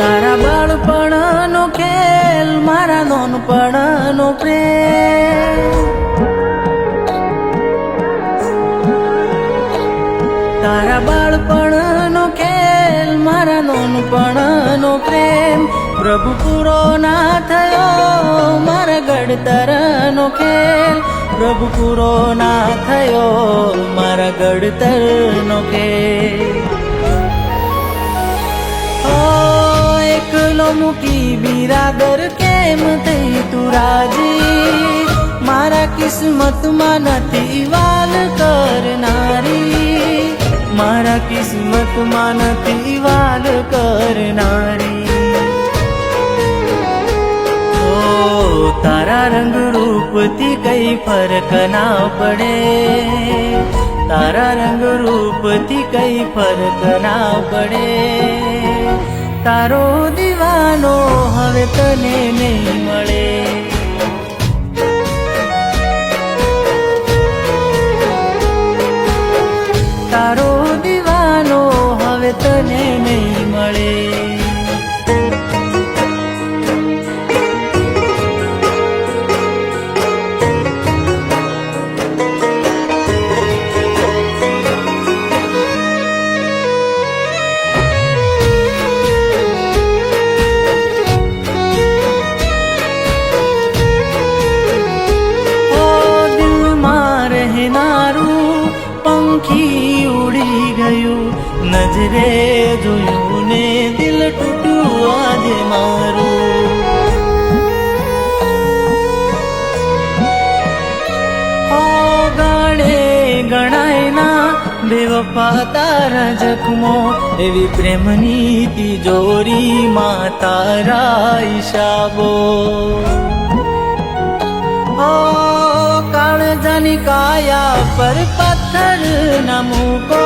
તારા બાળપણનો ખેલ મારા નોનપણનો પ્રેમ, તારા બાળપણનો ખેલ મારા નોનપણનો પ્રેમ, પ્રભુ પૂરો ના થયો મારા ઘડતરનો ખેલ, પ્રભુ પૂરો ના થયો મારા ઘડતરનો ખેલ. એકલો મૂકી બિરાદર કેમ થઈ તું રાજી, મારા કિસ્મતમાં નથી વાલ કરનારી, મારા કિસ્મતમાં નથી વાલ કરનારી. ઓ તારા રંગ રૂપથી કઈ ફરક ના પડે, તારા રંગ રૂપથી કઈ ફરક ના પડે. તારો દીવાનો હવે તને નહીં મળે, તારો દીવાનો હવે તને નહીં મળે. પંખી ઉડી ગયું નજરે જોયું ને દિલ તૂટ્યું આજે મારું. ગાડે ગણાય ના બેવફા તારા જખમો, એવી પ્રેમની તિજોરીમાં તારા હિસાબો. કાળજાની કાયા પર પથ્થર ન મૂકો,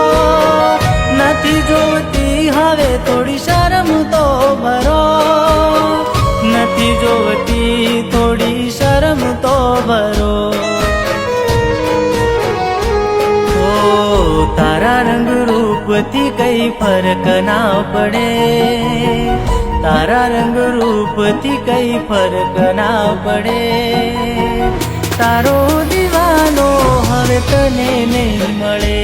નથી જોવતી હવે થોડી શરમ તો ભરો, નથી જોવતી થોડી શરમ તો ભરો. ઓ તારા રંગ રૂપથી કઈ ફરક ના પડે, તારા રંગ રૂપથી કઈ ફરક ના પડે. તારો દીવાનો હવે તને નહીં મળે,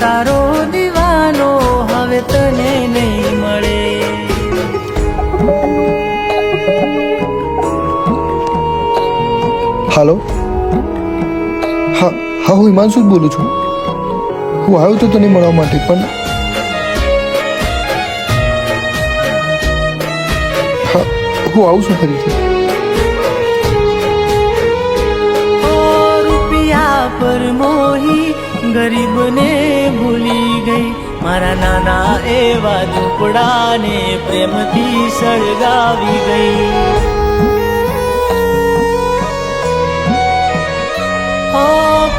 તારો દીવાનો હવે તને નહીં મળે. હાલો, હા હા હું હિમાંશુ જ બોલું છું. હું આવ્યો તો તને મળવા માટે, પણ હા હું આવું છું ફરીથી. રૂપિયા પર મોહી ગરીબને ભૂલી ગઈ, મારા નાના એવા ઝૂંપડાને પ્રેમથી સળગાવી ગઈ.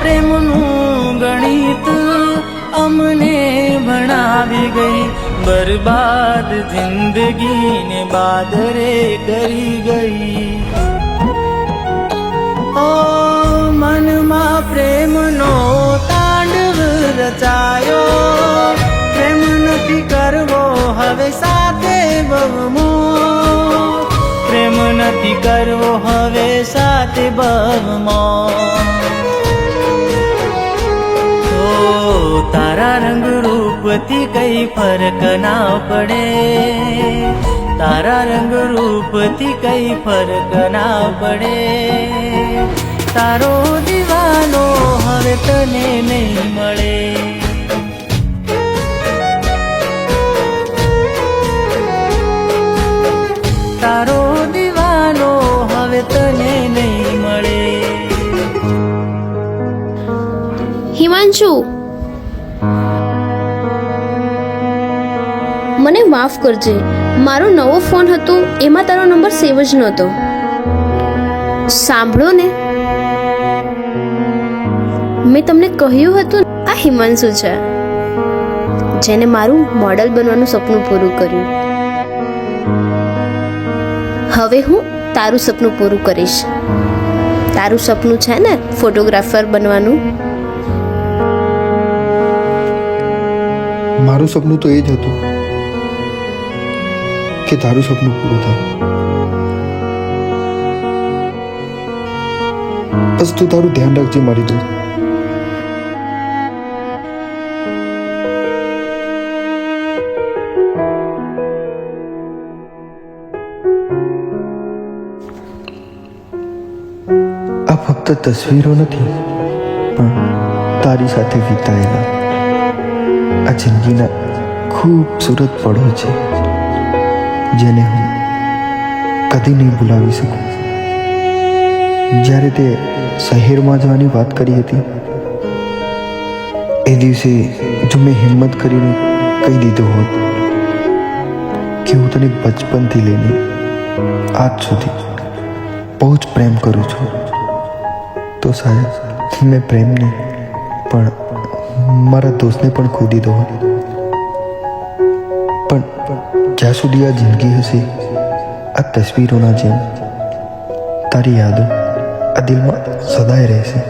પ્રેમનું ગણિત અમને ભણાવી ગઈ, બરબાદ જિંદગીને બાદરે કરી ગઈ. ઓ મનમાં રચાયો. પ્રેમ નથી કરવો હવે સાથે બહમો, પ્રેમ નથી કરવો હવે સાથે બહમો. તારા રંગ રૂપથી કઈ ફરક ના પડે, તારા રંગ રૂપથી કઈ ફરક ના પડે. તારો દીવાનો હવે તને નહીં મળે. તારો દીવાનો હવે તને નહીં મળે. હિમાંશુ, મને માફ કરજે, મારો નવો ફોન હતો એમાં તારો નંબર સેવ જ નહોતો. સાંભળો ને, મેં તમને કહ્યું હતું આ હિમાંશુ છે, જેને મારું મોડલ બનવાનું સપનું પૂરું કર્યું. હવે હું તારું સપનું પૂરું કરીશ. તારું સપનું છે ને ફોટોગ્રાફર બનવાનું. મારું સપનું તો એ જ હતું કે તારું સપનું પૂરું થાય. બસ તું તારું ધ્યાન રાખજે મારી દોસ્ત. આ ફક્ત તસવીરો નથી, પણ તારી સાથે વિતાયેલા આ જિંદગીના ખૂબસૂરત પળો છે, જેને હું કદી નહીં ભૂલાવી શકું. જ્યારે તે શહેરમાં જવાની વાત કરી હતી, એ દિવસે જો મેં હિંમત કરીને કહી દીધું હોત કે હું તને બચપનથી લઈને આજ સુધી બહુ જ પ્રેમ કરું છું, તો શાયદ મેં પ્રેમને પણ મારા દોસ્તને પણ ખોઈ દીધો હોત. પણ જ્યાં સુધી આ જિંદગી હશે, આ તસવીરોના જેમ તારી યાદો આ દિલમાં સદાય રહેશે.